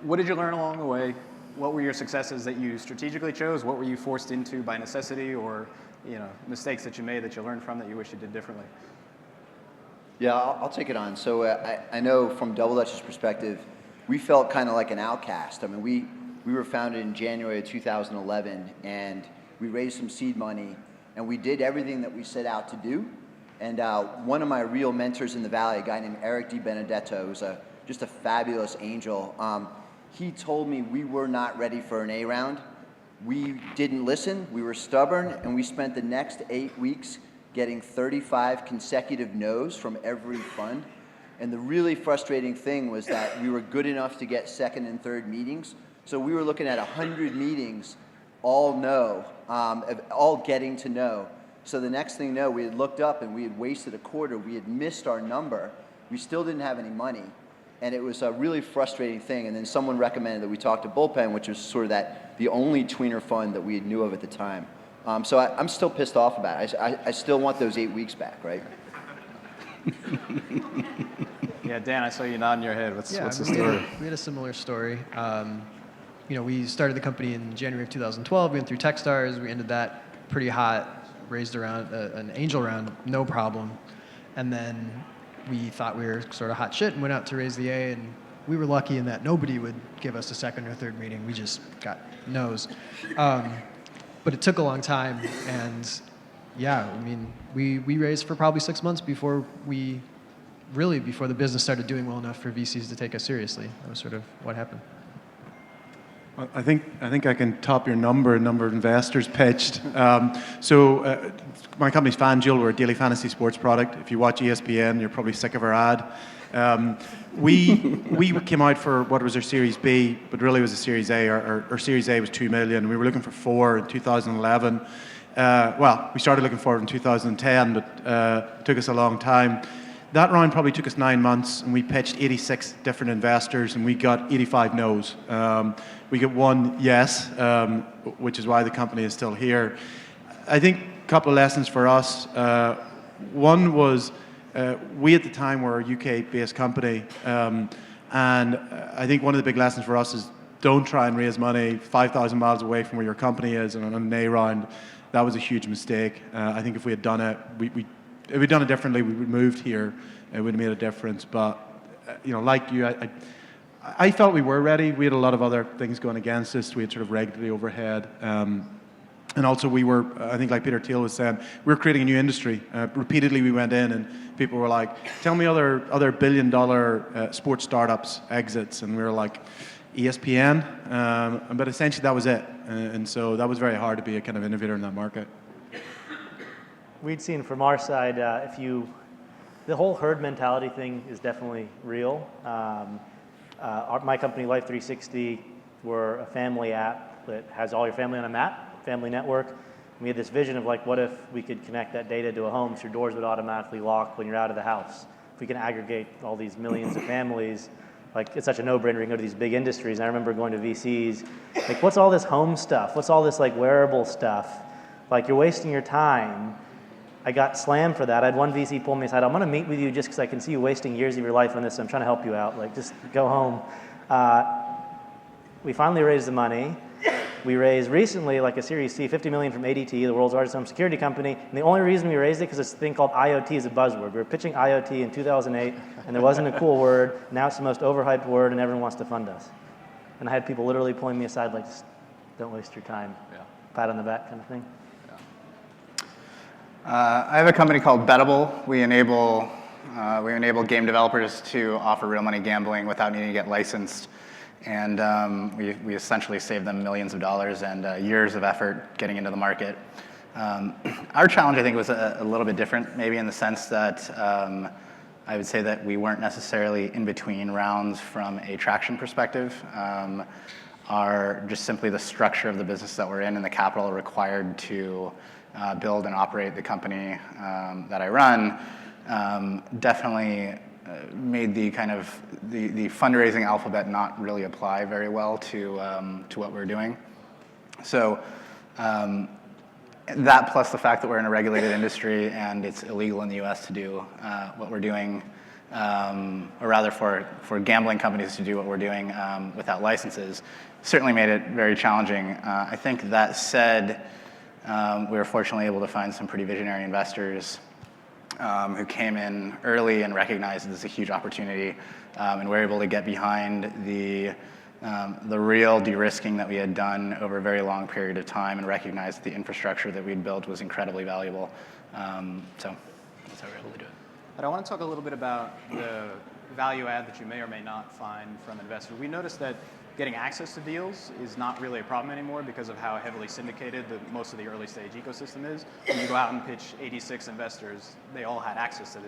What did you learn along the way? What were your successes that you strategically chose? What were you forced into by necessity, or mistakes that you made that you learned from that you wish you did differently? Yeah, I'll take it on. So I know from Double Dutch's perspective, we felt kind of like an outcast. I mean, we were founded in January of 2011, and we raised some seed money, and we did everything that we set out to do. And one of my real mentors in the Valley, a guy named Eric DiBenedetto, who's just a fabulous angel, he told me we were not ready for an A round. We didn't listen, we were stubborn, and we spent the next 8 weeks getting 35 consecutive no's from every fund. And the really frustrating thing was that we were good enough to get second and third meetings. So we were looking at 100 meetings, all no, all getting to no. So the next thing you know, we had looked up and we had wasted a quarter. We had missed our number. We still didn't have any money. And it was a really frustrating thing. And then someone recommended that we talk to Bullpen, which was sort of the only tweener fund that we knew of at the time. So I'm still pissed off about it. I still want those 8 weeks back, right? Yeah, Dan, I saw you nodding your head. What's the we story? We had a similar story. We started the company in January of 2012. We went through Techstars. We ended that pretty hot, raised around an angel round, no problem. And then we thought we were sort of hot shit and went out to raise the A, and we were lucky in that nobody would give us a second or third meeting. We just got no's. But it took a long time, and yeah, I mean, we raised for probably 6 months before the business started doing well enough for VCs to take us seriously. That was sort of what happened. I think I can top your number of investors pitched. My company's FanDuel. We're a daily fantasy sports product. If you watch ESPN, you're probably sick of our ad. We came out for what was our Series B, but really was a Series A. Our Series A was $2 million. We were looking for $4 in 2011. We started looking for it in 2010, but it took us a long time. That round probably took us 9 months, and we pitched 86 different investors, and we got 85 no's. We got one yes, which is why the company is still here. I think a couple of lessons for us. One was we at the time were a UK-based company, and I think one of the big lessons for us is don't try and raise money 5,000 miles away from where your company is on an A round. That was a huge mistake. I think if we had done it, if we'd done it differently, we would have moved here. It would have made a difference. But, like you, I felt we were ready. We had a lot of other things going against us. We had sort of regulatory overhead. And also we were, I think like Peter Thiel was saying, we were creating a new industry. Repeatedly we went in and people were like, tell me other billion-dollar sports startups exits. And we were like, ESPN. But essentially that was it. And so that was very hard to be a kind of innovator in that market. We'd seen from our side, the whole herd mentality thing is definitely real. My company, Life360, we're a family app that has all your family on a map, family network. We had this vision of like, what if we could connect that data to a home so your doors would automatically lock when you're out of the house? If we can aggregate all these millions of families, like it's such a no-brainer. We can go to these big industries. And I remember going to VCs, like what's all this home stuff? What's all this like wearable stuff? Like you're wasting your time. I got slammed for that. I had one VC pull me aside. I'm going to meet with you just because I can see you wasting years of your life on this. So I'm trying to help you out. Like, just go home. We finally raised the money. We raised recently like a Series C, $50 million from ADT, the world's largest home security company. And the only reason we raised it because this thing called IoT is a buzzword. We were pitching IoT in 2008, and there wasn't a cool word. Now it's the most overhyped word, and everyone wants to fund us. And I had people literally pulling me aside like, just don't waste your time. Yeah. Pat on the back kind of thing. I have a company called Bettable. We enable game developers to offer real money gambling without needing to get licensed. And we essentially save them millions of dollars and years of effort getting into the market. Our challenge, I think, was a little bit different, maybe in the sense that I would say that we weren't necessarily in between rounds from a traction perspective. Are just simply the structure of the business that we're in and the capital required to build and operate the company that I run definitely made the kind of the fundraising alphabet not really apply very well to what we're doing. So that plus the fact that we're in a regulated industry and it's illegal in the US to do what we're doing or rather for gambling companies to do what we're doing without licenses, certainly made it very challenging. I think that said, we were fortunately able to find some pretty visionary investors who came in early and recognized this is a huge opportunity, and were able to get behind the real de-risking that we had done over a very long period of time and recognize that the infrastructure that we'd built was incredibly valuable. So that's how we were able to do it. But I want to talk a little bit about the value add that you may or may not find from investors. We noticed that getting access to deals is not really a problem anymore because of how heavily syndicated most of the early stage ecosystem is. When you go out and pitch 86 investors, they all had access to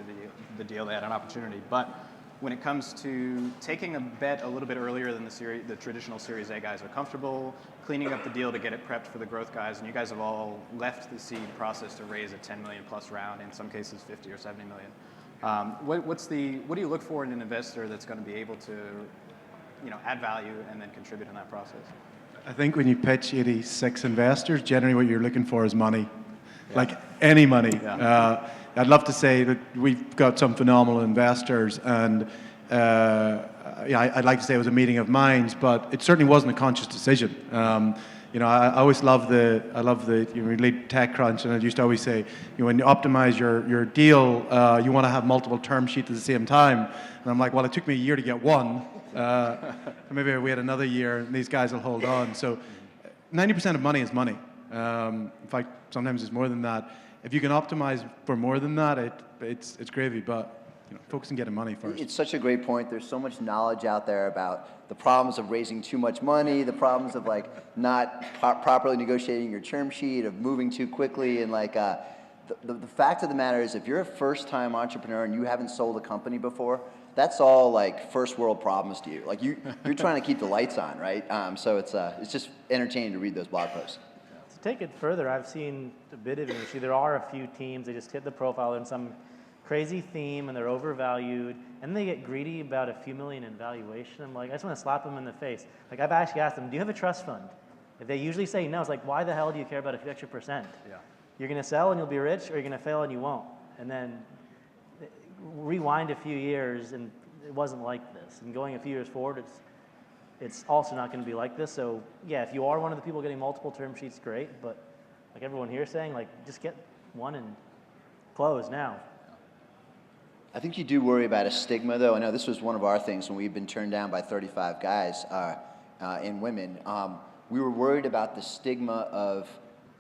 the deal, they had an opportunity. But when it comes to taking a bet a little bit earlier than the traditional Series A guys are comfortable, cleaning up the deal to get it prepped for the growth guys, and you guys have all left the seed process to raise a 10 million plus round, in some cases 50 or 70 million. What do you look for in an investor that's going to be able to, add value and then contribute in that process? I think when you pitch 86 investors, generally what you're looking for is money, like any money. Yeah. I'd love to say that we've got some phenomenal investors, and I'd like to say it was a meeting of minds, but it certainly wasn't a conscious decision. I always love we lead TechCrunch, and I used to always say, when you optimize your deal, you want to have multiple term sheets at the same time. And I'm like, well, it took me a year to get one. Maybe we had another year, and these guys will hold on. So 90% of money is money. In fact, sometimes it's more than that. If you can optimize for more than that, it's gravy. But focus on getting money first. It's such a great point. There's so much knowledge out there about the problems of raising too much money, the problems of not properly negotiating your term sheet, of moving too quickly, and the fact of the matter is, if you're a first-time entrepreneur and you haven't sold a company before, that's all first world problems to you. You're trying to keep the lights on, right? So it's just entertaining to read those blog posts. To take it further, I've seen a bit of an issue. There are a few teams, they just hit the profile in some crazy theme and they're overvalued, and they get greedy about a few million in valuation. I'm like, I just want to slap them in the face. I've actually asked them, do you have a trust fund? If they usually say no, it's why the hell do you care about a few extra percent? Yeah. You're going to sell and you'll be rich, or you're going to fail and you won't. And then rewind a few years and it wasn't like this. And going a few years forward, it's also not going to be like this. So yeah, if you are one of the people getting multiple term sheets, great. But like everyone here is saying, just get one and close now. I think you do worry about a stigma, though. I know this was one of our things when we've been turned down by 35 guys and women. We were worried about the stigma of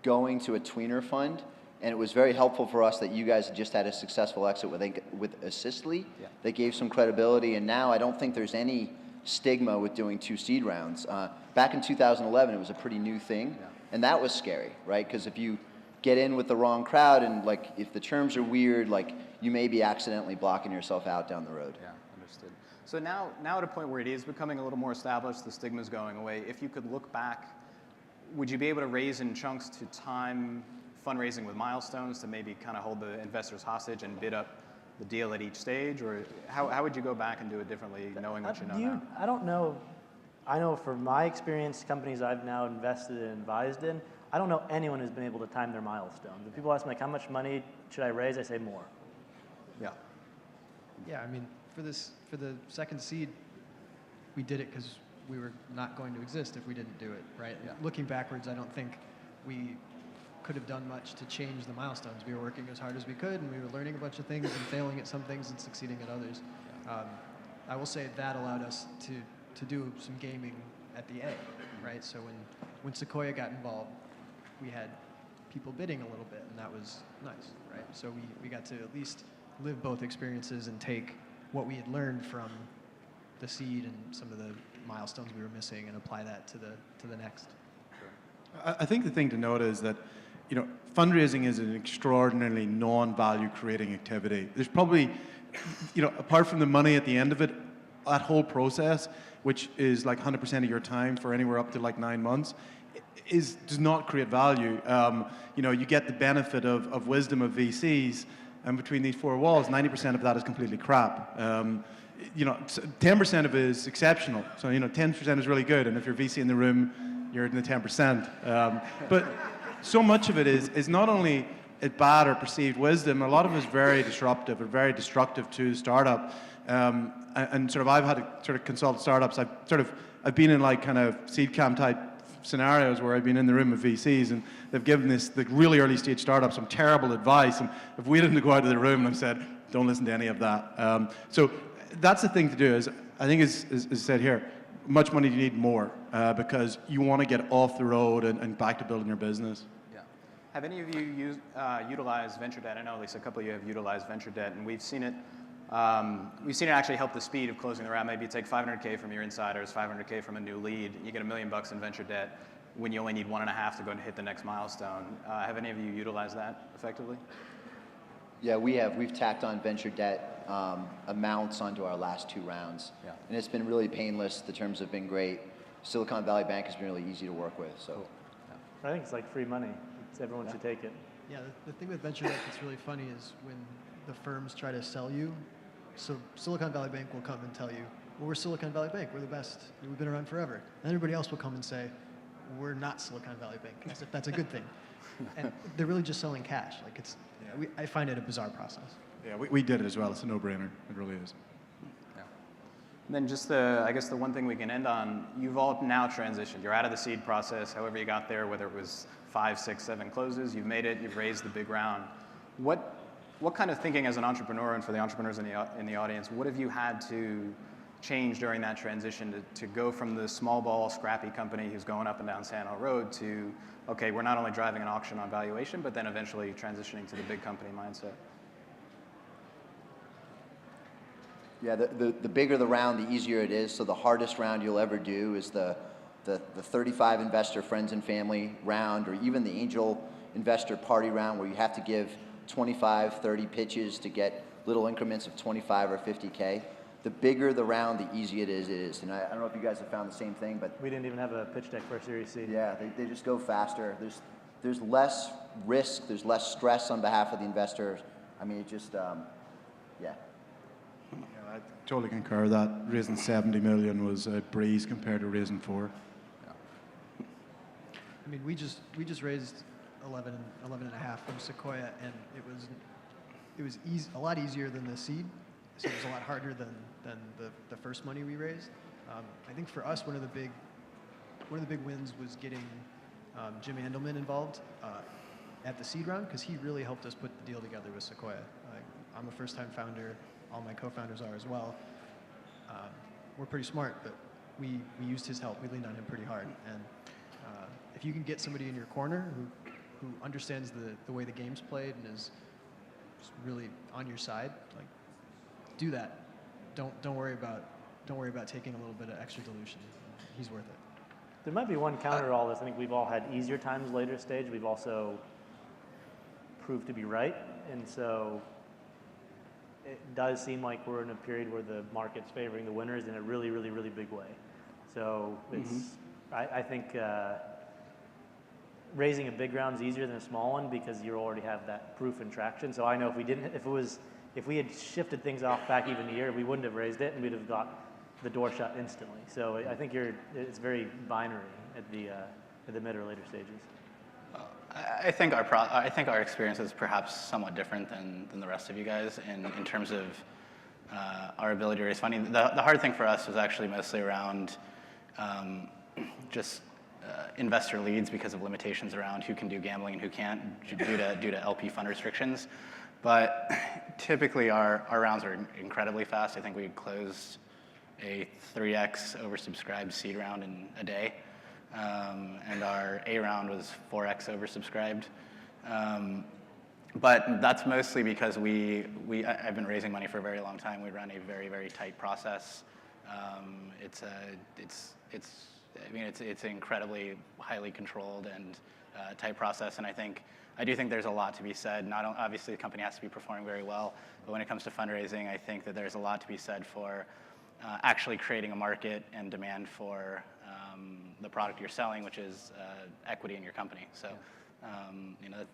going to a tweener fund, and it was very helpful for us that you guys just had a successful exit with Assistly. Yeah. That gave some credibility, and now I don't think there's any stigma with doing 2 seed rounds. Back in 2011, it was a pretty new thing, and that was scary, right? Because if you get in with the wrong crowd and if the terms are weird, you may be accidentally blocking yourself out down the road. Yeah, understood. So now at a point where it is becoming a little more established, the stigma's going away, if you could look back, would you be able to raise in chunks to time fundraising with milestones to maybe kind of hold the investors hostage and bid up the deal at each stage? Or how would you go back and do it differently, knowing what you know now? I don't know. I know from my experience, companies I've now invested and advised in, I don't know anyone who's been able to time their milestones. When people ask me, how much money should I raise? I say more. Yeah. Yeah, I mean, for the second seed, we did it because we were not going to exist if we didn't do it, right? Yeah. Looking backwards, I don't think we could have done much to change the milestones. We were working as hard as we could, and we were learning a bunch of things and failing at some things and succeeding at others. I will say that allowed us to do some gaming at the A, right? So when Sequoia got involved, we had people bidding a little bit, and that was nice, right? So we got to at least live both experiences and take what we had learned from the seed and some of the milestones we were missing and apply that to the next. I think the thing to note is that, fundraising is an extraordinarily non-value creating activity. There's probably, apart from the money at the end of it, that whole process, which is 100% of your time for anywhere up to 9 months, does not create value. You get the benefit of wisdom of VCs, and between these 4 walls, 90% of that is completely crap. 10% of it is exceptional. So 10% is really good, and if you're VC in the room, you're in the 10%. But so much of it is not only it bad or perceived wisdom. A lot of it is very disruptive or very destructive to the startup. And sort of I've had to sort of consult startups. I've been in like kind of seed camp type scenarios where I've been in the room with VCs and they've given the really early stage startups some terrible advice, and if we didn't go out of the room and I've said, don't listen to any of that. So that's the thing to do. Is I think is said here, much money do you need? More, because you want to get off the road and back to building your business. Yeah. Have any of you utilized venture debt? I know at least a couple of you have utilized venture debt, and we've seen it actually help the speed of closing the round. Maybe you take 500K from your insiders, 500K from a new lead, you get $1 million in venture debt when you only need 1.5 to go and hit the next milestone. Have any of you utilized that effectively? Yeah, we have. We've tacked on venture debt amounts onto our last 2 rounds. Yeah. And it's been really painless. The terms have been great. Silicon Valley Bank has been really easy to work with. So. Cool. I think it's like free money. Everyone should take it. Yeah, the thing with venture debt that's really funny is when the firms try to sell you. So Silicon Valley Bank will come and tell you, well, we're Silicon Valley Bank, we're the best, we've been around forever. And everybody else will come and say, we're not Silicon Valley Bank, as if that's a good thing. And they're really just selling cash. Like I find it a bizarre process. Yeah, we did it as well. It's a no-brainer. It really is. Yeah. And then just I guess the one thing we can end on, you've all now transitioned. You're out of the seed process, however you got there, whether it was 5, 6, 7 closes, you've made it, you've raised the big round. What kind of thinking as an entrepreneur, and for the entrepreneurs in the audience, what have you had to change during that transition to go from the small ball, scrappy company who's going up and down Sand Hill Road to, okay, we're not only driving an auction on valuation, but then eventually transitioning to the big company mindset? Yeah, the bigger the round, the easier it is. So the hardest round you'll ever do is the 35 investor friends and family round, or even the angel investor party round, where you have to give 25, 30 pitches to get little increments of 25 or 50K. The bigger the round, the easier it is. And I don't know if you guys have found the same thing, but We didn't even have a pitch deck for Series C. yeah, they just go faster. There's less risk, there's less stress on behalf of the investors. I mean, it just, yeah. Yeah, I totally concur with that. Raising 70 million was a breeze compared to raising 4. I mean, we just raised 11.5 from Sequoia, and it was a lot easier than the seed. So it was a lot harder than the first money we raised. I think for us, one of the big wins was getting Jim Andelman involved at the seed round, because he really helped us put the deal together with Sequoia. I'm a first-time founder. All my co-founders are as well. We're pretty smart, but we used his help. We leaned on him pretty hard. And if you can get somebody in your corner who understands the way the game's played and is just really on your side, like, do that. Don't worry about taking a little bit of extra dilution. He's worth it. There might be one counter to all this. I think we've all had easier times later stage. We've also proved to be right. And so it does seem like we're in a period where the market's favoring the winners in a really, really, really big way. So it's, I think raising a big round is easier than a small one because you already have that proof and traction. So I know if we had shifted things off back even a year, we wouldn't have raised it and we'd have got the door shut instantly. So I think it's very binary at the mid or later stages. I think our experience is perhaps somewhat different than the rest of you guys in terms of our ability to raise funding. The hard thing for us was actually mostly around just investor leads because of limitations around who can do gambling and who can't due to LP fund restrictions. But typically our rounds are incredibly fast. I think we closed a 3x oversubscribed seed round in a day. And our A round was 4x oversubscribed. But that's mostly because I've been raising money for a very long time. We run a very, very tight process. It's an incredibly highly controlled and tight process, and I do think there's a lot to be said. Obviously, the company has to be performing very well, but when it comes to fundraising, I think that there's a lot to be said for actually creating a market and demand for the product you're selling, which is equity in your company. So,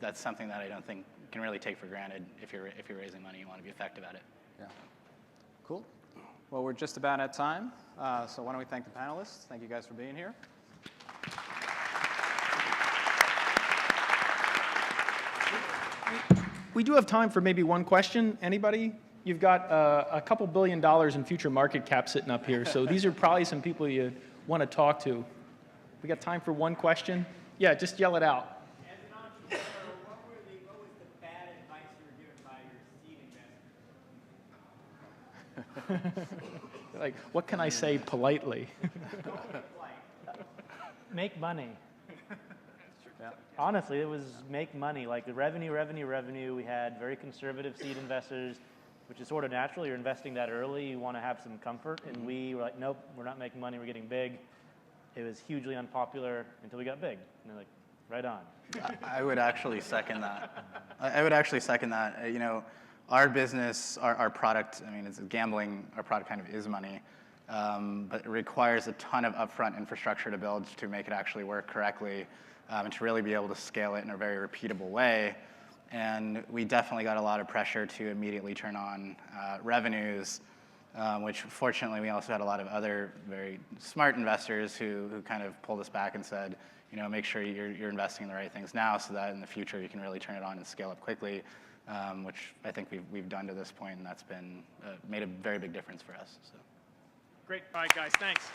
that's something that I don't think you can really take for granted. If you're raising money, you want to be effective at it. Yeah. Cool. Well, we're just about at time, so why don't we thank the panelists? Thank you guys for being here. We do have time for maybe one question. Anybody? You've got a couple $1 billion in future market cap sitting up here, so these are probably some people you want to talk to. We got time for one question? Yeah, just yell it out. As an entrepreneur, what was the bad advice you were given by your seed investor? Like, what can I say politely? Make money. Honestly, it was make money. Like the revenue. We had very conservative seed investors, which is sort of natural. You're investing that early. You want to have some comfort. And we were like, nope, we're not making money. We're getting big. It was hugely unpopular until we got big. And they're like, right on. I would actually second that. I would actually second that. You know, our business, our product, I mean, it's gambling. Our product kind of is money. But it requires a ton of upfront infrastructure to build to make it actually work correctly, and to really be able to scale it in a very repeatable way. And we definitely got a lot of pressure to immediately turn on revenues, which fortunately we also had a lot of other very smart investors who kind of pulled us back and said, you know, make sure you're investing in the right things now so that in the future you can really turn it on and scale up quickly, which I think we've done to this point, and that's been made a very big difference for us. So. Great. All right, guys, thanks.